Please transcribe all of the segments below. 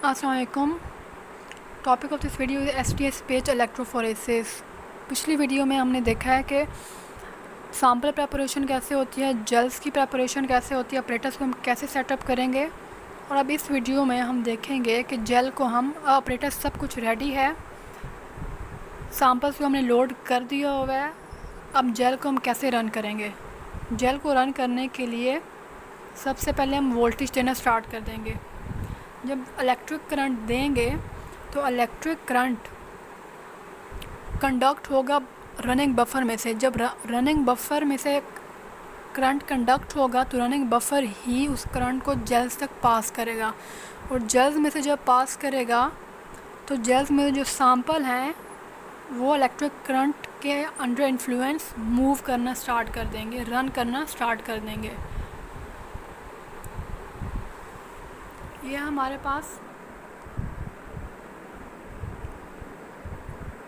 अस्सलाम वालेकुम। Topic of this video is STS page electrophoresis. पिछली वीडियो में हमने देखा है कि सैम्पल प्रेपरेशन कैसे होती है, जेल्स की प्रेपरेशन कैसे होती है, ऑपरेटर्स को हम कैसे सेटअप करेंगे। और अब इस वीडियो में हम देखेंगे कि जेल को हम ऑपरेटर्स सब कुछ रेडी है, सैम्पल्स को हमने लोड कर दिया हुआ है। अब जेल को हम कैसे रन करेंगे। जेल को रन करने के लिए सबसे पहले हम वोल्टेज देना स्टार्ट कर देंगे। जब इलेक्ट्रिक करंट देंगे तो इलेक्ट्रिक करंट कंडक्ट होगा रनिंग बफर में से। जब रनिंग बफर में से करंट कंडक्ट होगा तो रनिंग बफर ही उस करंट को जेल्स तक पास करेगा, और जेल्स में से जब पास करेगा तो जेल्स में जो सैंपल हैं वो इलेक्ट्रिक करंट के अंडर इन्फ्लुएंस मूव करना स्टार्ट कर देंगे, रन करना स्टार्ट कर देंगे। ये हमारे पास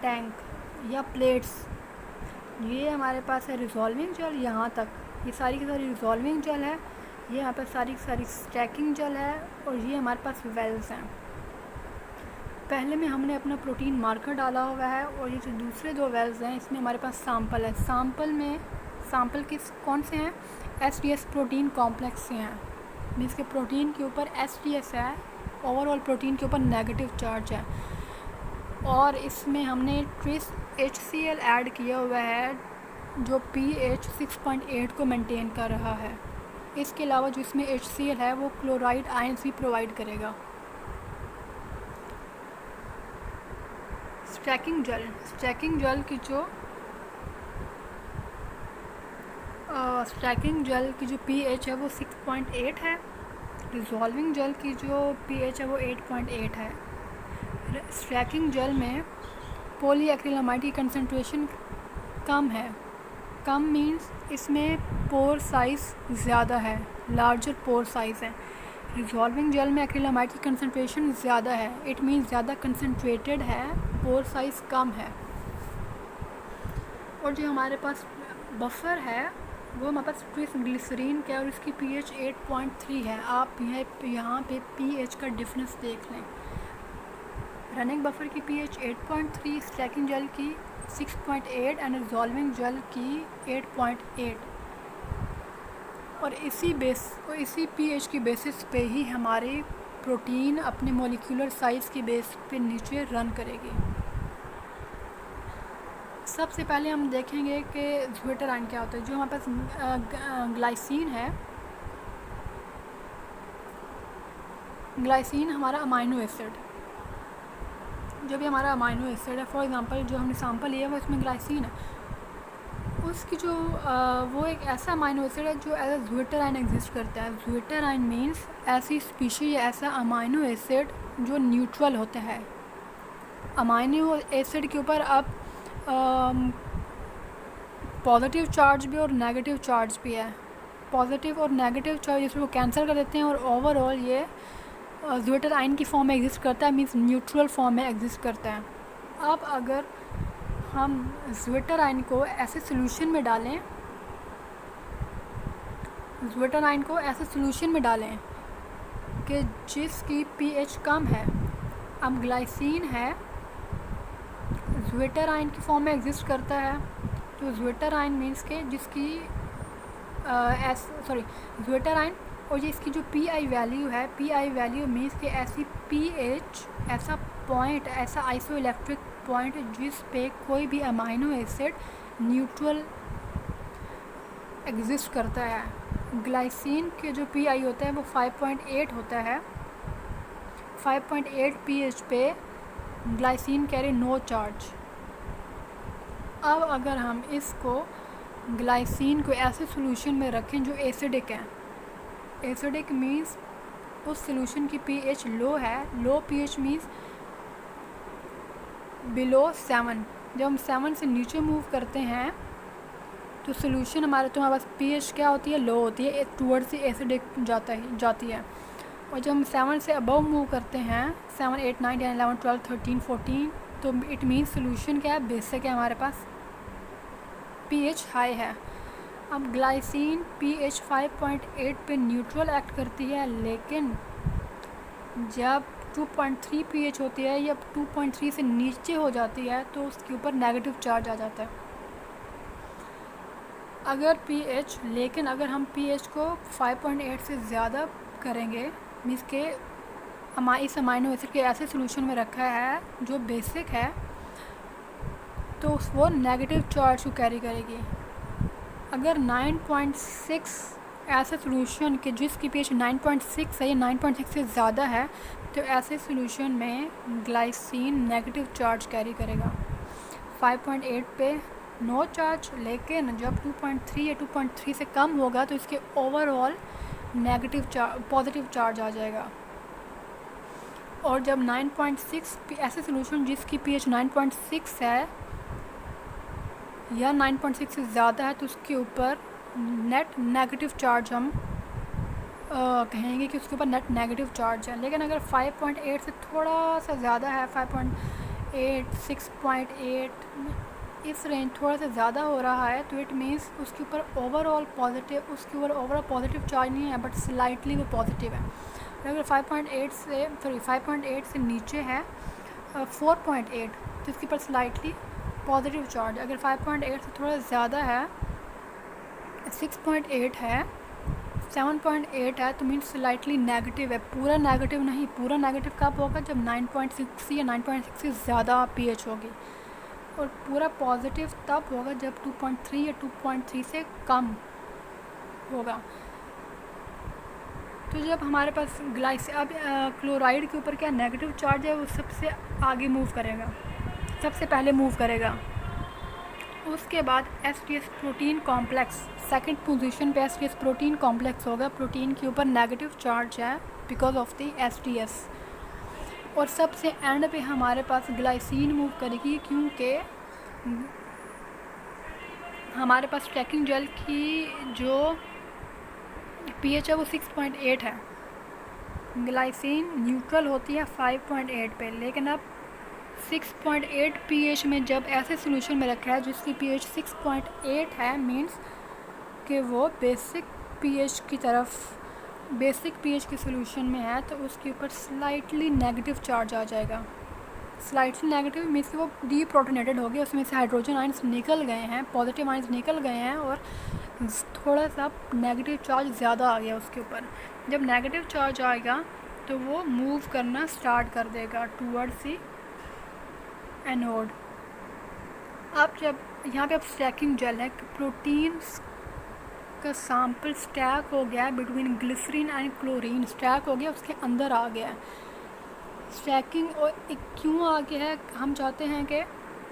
टैंक या प्लेट्स, ये हमारे पास है रिजॉल्विंग जेल। यहाँ तक ये सारी की सारी रिजॉल्विंग जेल है, ये यहाँ पर सारी की सारी स्टैकिंग जेल है, और ये हमारे पास वेल्स हैं। पहले में हमने अपना प्रोटीन मार्कर डाला हुआ है, और ये जो दूसरे दो वेल्स हैं इसमें हमारे पास सैंपल है। सैंपल किस कौन से हैं? STS प्रोटीन कॉम्प्लेक्स से हैं। मीन्स के प्रोटीन के ऊपर STS है, ओवरऑल प्रोटीन के ऊपर नेगेटिव चार्ज है, और इसमें हमने ट्रेस HCl ऐड किया हुआ है जो pH 6.8 को मेंटेन कर रहा है। इसके अलावा जो इसमें HCl है वो क्लोराइड आयंस भी प्रोवाइड करेगा। स्टैकिंग जेल की जो pH है वो 6.8 है। रिजॉल्विंग जेल की जो pH है वो 8.8 है। स्टैकिंग जेल में पॉलीएक्रिलामाइड की कंसंट्रेशन कम है। कम मीन्स इसमें पोर साइज़ ज़्यादा है, लार्जर पोर साइज़ है। रिजॉल्विंग जेल में एक्रिलामाइड की कंसंट्रेशन ज़्यादा है, इट मीन्स ज़्यादा कंसंट्रेटेड है, पोर साइज़ कम है। और जो हमारे पास बफर है वो हमारे पास ट्रेस ग्लिसरीन का है, और इसकी pH 8.3 है। आप यहाँ पे pH का डिफरेंस देख लें। रनिंग बफर की pH 8.3, स्टैकिंग जेल की 6.8 एंड रिजॉल्विंग जेल की 8.8। और इसी pH की बेसिस पे ही हमारी प्रोटीन अपने मॉलिक्यूलर साइज़ की बेस पे नीचे रन करेगी। सबसे पहले हम देखेंगे कि ज्वेटर आयन क्या होता है। जो हमारे पास ग्लाइसिन है, ग्लाइसिन हमारा अमाइनो एसिड, जो भी हमारा अमाइनो एसिड है, फॉर एग्जांपल जो हमने सैंपल लिया है वो इसमें ग्लाइसिन है, उसकी जो वो एक ऐसा अमाइनो एसिड है जो as a zwitterion exist करता है। ज्वेटर आयन मीन्स ऐसी स्पीशीज या ऐसा अमाइनो एसिड जो न्यूट्रल होता है। अमाइनो एसिड के ऊपर अब पॉजिटिव चार्ज भी और नेगेटिव चार्ज भी है। पॉजिटिव और नेगेटिव चार्ज इसको कैंसिल कर देते हैं, और ओवरऑल ये ज्वेटर आयन की फॉर्म में एग्जिस्ट करता है, मीन्स न्यूट्रल फॉर्म में एग्जिस्ट करता है। अब अगर हम ज्वेटर आयन को ऐसे सोल्यूशन में डालें, ज्वेटर आयन को ऐसे सोल्यूशन में डालें कि जिसकी pH कम है। अब ग्लाइसिन है, ज्वेटर आयन की फॉर्म में एग्जिस्ट करता है, तो ज्वेटर आयन मीन्स के जिसकी ज्वेटर आयन, और ये इसकी जो PI वैल्यू है, PI वैल्यू मीन्स के ऐसी pH, ऐसा पॉइंट, ऐसा आइसोइलेक्ट्रिक पॉइंट जिस पे कोई भी अमाइनो एसिड न्यूट्रल एग्जिस्ट करता है। ग्लाइसिन के जो PI होता है वो 5.8 होता है। 5.8 pH पे ग्लाइसिन कैरी नो चार्ज। अब अगर हम इसको ग्लाइसिन को ऐसे सोल्यूशन में रखें जो एसिडिक है, एसिडिक मीन्स उस सोल्यूशन की pH लो है। लो pH मीन्स बिलो 7। जब हम 7 से नीचे मूव करते हैं तो सोल्यूशन हमारे पास pH क्या होती है? लो होती है, टूवर्ड्स एसिडिक जाती है। और जब हम 7 से अबव मूव करते हैं, 7, 8, 9, 10, 11, 12, 13, 14, तो इट मीन्स सोल्यूशन क्या है? बेसिक है, हमारे पास pH हाई है। अब ग्लाइसिन pH 5.8 पे न्यूट्रल एक्ट करती है, लेकिन जब 2.3 pH होती है या 2.3 से नीचे हो जाती है तो उसके ऊपर नेगेटिव चार्ज आ जाता है। लेकिन अगर हम pH को 5.8 से ज़्यादा करेंगे, मीन्स के इस अमाइनो एसिड के ऐसे सोल्यूशन में रखा है जो बेसिक है, तो वो नेगेटिव चार्ज को कैरी करेगी। अगर 9.6 ऐसे सोल्यूशन के जिसकी pH 9.6 है या 9.6 से ज़्यादा है, तो ऐसे सोल्यूशन में ग्लाइसिन नेगेटिव चार्ज कैरी करेगा। 5.8 पे नो चार्ज, लेकिन जब 2.3 या 2.3 से कम होगा तो इसके ओवरऑल पॉजिटिव चार्ज आ जाएगा। और जब 9.6 ऐसे सोल्यूशन जिसकी pH 9.6 है या 9.6 से ज़्यादा है, तो उसके ऊपर नेट नेगेटिव चार्ज हम कहेंगे कि उसके ऊपर नेट नेगेटिव चार्ज है। लेकिन अगर 5.8 से थोड़ा सा ज़्यादा है, 5.8, 6.8 इस रेंज थोड़ा सा ज़्यादा हो रहा है, तो इट मीन्स उसके ऊपर ओवरऑल पॉजिटिव चार्ज नहीं है, बट स्लाइटली वो पॉजिटिव है। अगर 5.8 से नीचे है 4.8, तो इसके ऊपर स्लाइटली पॉजिटिव चार्ज। अगर 5.8 से थोड़ा ज़्यादा है, 6.8 है, 7.8 है, तो मीन्स स्लाइटली नेगेटिव है, पूरा नेगेटिव नहीं। पूरा नेगेटिव कब होगा? जब 9.6 या 9.6 से ज़्यादा pH होगी। और पूरा पॉजिटिव तब होगा जब 2.3 या 2.3 से कम होगा। तो जब हमारे पास अब क्लोराइड के ऊपर क्या नेगेटिव चार्ज है, वो सबसे आगे मूव करेगा, सबसे पहले मूव करेगा। उसके बाद STS protein complex, second position पे एसटीएस प्रोटीन कॉम्प्लेक्स होगा। प्रोटीन के ऊपर नेगेटिव चार्ज है बिकॉज ऑफ द एसटीएस। और सबसे एंड पे हमारे पास ग्लाइसिन मूव करेगी, क्योंकि हमारे पास ट्रैकिंग जेल की जो pH है वो 6.8 है। ग्लाइसिन न्यूट्रल होती है 5.8 पे, लेकिन अब 6.8 pH में जब ऐसे सोल्यूशन में रखा है जिसकी pH 6.8 है, मीन्स कि वो बेसिक pH के सोल्यूशन में है, तो उसके ऊपर स्लाइटली नेगेटिव चार्ज आ जाएगा। स्लाइटली नेगेटिव मीन्स कि वो डीप्रोटोनेटेड हो गया, उसमें से हाइड्रोजन आयंस निकल गए हैं, पॉजिटिव आयंस निकल गए हैं, और थोड़ा सा नेगेटिव चार्ज ज़्यादा आ गया उसके ऊपर। जब नेगेटिव चार्ज आएगा तो वो मूव करना स्टार्ट कर देगा टूवर्ड्स दी एनोड। अब जब यहाँ पे अब स्टैकिंग जेल है, प्रोटीन का सैंपल स्टैक हो गया between glycerine and chlorine, stack हो गया, उसके अंदर आ गया है। स्टैकिंग और क्यों आ गया है? हम चाहते हैं कि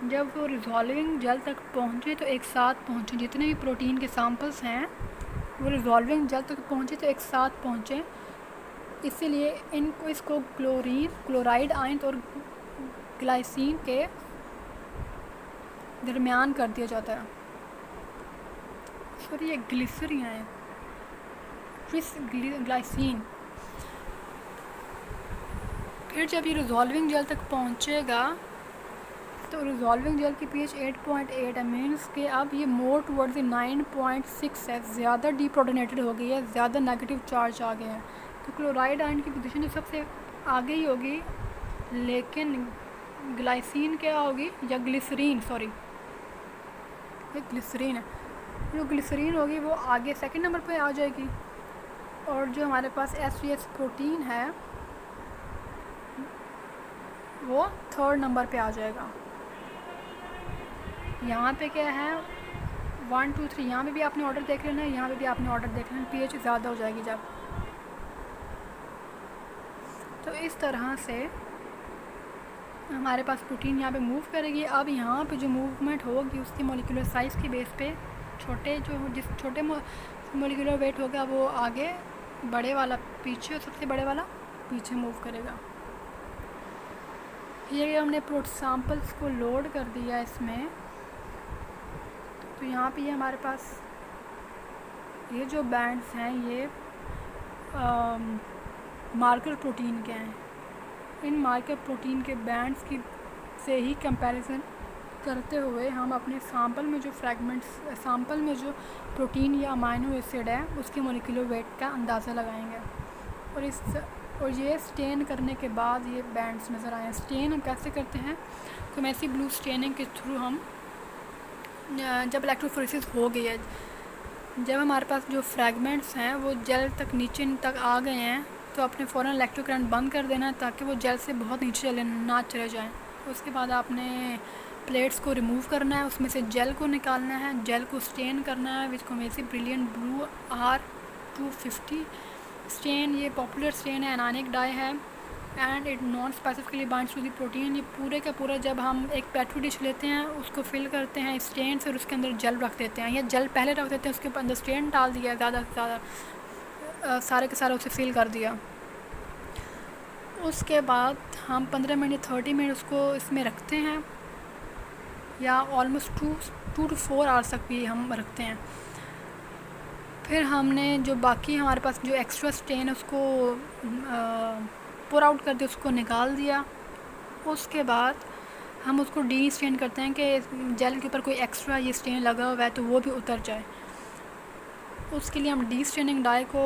जब वो रिजॉल्विंग जेल तक पहुँचे तो एक साथ पहुँचे, जितने भी प्रोटीन के सैंपल्स हैं वो रिजॉल्विंग जेल तक पहुँचे तो एक साथ पहुँचे। इसीलिए इसको क्लोराइड आयन और ग्लाइसिन के दरमियान कर दिया जाता है। सॉरी, ये ग्लिसरीन है, ग्लाइसिन। फिर जब ये रिजॉल्विंग जेल तक पहुँचेगा तो रिजॉल्विंग जेल की pH 8.8 है, मीन्स कि अब ये मोर टुवर्ड्स 9.6 है, ज़्यादा डीप्रोटोनेटेड हो गई है, ज़्यादा नेगेटिव चार्ज आ गया है। तो क्लोराइड आयन की पोजीशन जो सबसे आगे ही होगी, लेकिन ग्लाइसिन क्या होगी, या ग्लिसरीन, सॉरी ये ग्लिसरीन है, जो ग्लिसरीन होगी वो आगे सेकंड नंबर पे आ जाएगी। और जो हमारे पास एसटीएस प्रोटीन है वो थर्ड नंबर पे आ जाएगा। यहाँ पे क्या है 1 2 3, यहाँ पे भी आपने ऑर्डर देख लेना है, यहाँ पे भी आपने ऑर्डर देख लेना, pH ज़्यादा हो जाएगी जब। तो इस तरह से हमारे पास प्रोटीन यहाँ पे मूव करेगी। अब यहाँ पे जो मूवमेंट होगी उसकी मॉलिक्यूलर साइज़ की बेस पे जिस छोटे मॉलिक्यूलर वेट होगा वो आगे, बड़े वाला पीछे, और सबसे बड़े वाला पीछे मूव करेगा। ये हमने सैंपल्स को लोड कर दिया इसमें, तो यहाँ पे ये हमारे पास ये जो बैंड्स हैं ये मार्कर प्रोटीन के हैं। इन मार्कर प्रोटीन के बैंड्स की से ही कंपैरिजन करते हुए हम अपने सैंपल में जो प्रोटीन या अमाइनो एसिड है उसके मॉलिक्यूलर वेट का अंदाज़ा लगाएंगे। और और ये स्टेन करने के बाद ये बैंड्स नज़र आए। स्टेन हम कैसे करते हैं, क्रोमेसी ब्लू स्टेनिंग के थ्रू हम जब इलेक्ट्रोफोरेसिस हो गई है, जब हमारे पास जो फ्रैगमेंट्स हैं वो जेल तक नीचे तक आ गए हैं, तो अपने फ़ौरन इलेक्ट्रो करंट बंद कर देना ताकि वो जेल से बहुत नीचे ना चले जाएं। उसके बाद आपने प्लेट्स को रिमूव करना है, उसमें से जेल को निकालना है, जेल को स्टेन करना है with Coomassie brilliant blue R250 stain. ये पॉपुलर स्टेन है, एनानिक डाई है and it non specifically binds to the protein. ये पूरे का पूरा जब हम एक पेट्री डिश लेते हैं, उसको फिल करते हैं स्टेन से और उसके अंदर जेल रख देते हैं, या जेल पहले रख देते हैं, उसके अंदर स्टेन डाल दिया, ज़्यादा से ज़्यादा सारे के सारे उसे फिल कर दिया। उसके बाद हम 15 मिनट 30 मिनट उसको इसमें रखते हैं, या ऑलमोस्ट 2 to 4 आवर्स तक भी हम रखते हैं। फिर हमने जो बाकी हमारे पास जो एक्स्ट्रा स्टेन है उसको पुर आउट कर दिया, उसको निकाल दिया। उसके बाद हम उसको डी स्टेन करते हैं कि जेल के ऊपर कोई एक्स्ट्रा ये स्टेन लगा हुआ है तो वो भी उतर जाए। उसके लिए हम डी स्टेनिंग डाई को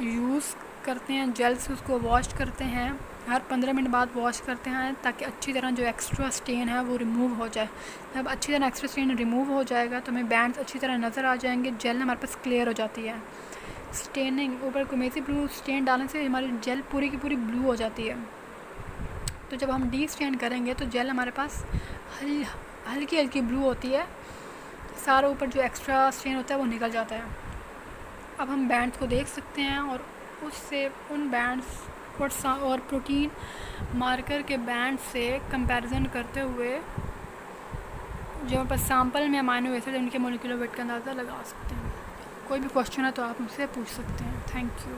यूज़ करते हैं, जेल से उसको वॉश करते हैं, हर 15 मिनट बाद वॉश करते हैं ताकि अच्छी तरह जो एक्स्ट्रा स्टेन है वो रिमूव हो जाए। जब अच्छी तरह एक्स्ट्रा स्टेन रिमूव हो जाएगा तो हमें बैंड्स अच्छी तरह नज़र आ जाएंगे, जेल हमारे पास क्लियर हो जाती है। स्टेनिंग ऊपर क्रोमेसी ब्लू स्टेन डालने से हमारी जेल पूरी की पूरी ब्लू हो जाती है। तो जब हम डी स्टेन करेंगे तो जेल हमारे पास हल्की हल्की ब्लू होती है, सारा ऊपर जो एक्स्ट्रा स्टेन होता है वो निकल जाता है। अब हम बैंड्स को देख सकते हैं और उससे उन बैंड्स और प्रोटीन मार्कर के बैंड से कंपैरिजन करते हुए जो हमारे पास सैम्पल में अमाइनो एसिड उनके मोलिकुलर वेट का अंदाज़ा लगा सकते हैं। कोई भी क्वेश्चन है तो आप मुझसे पूछ सकते हैं। Thank you.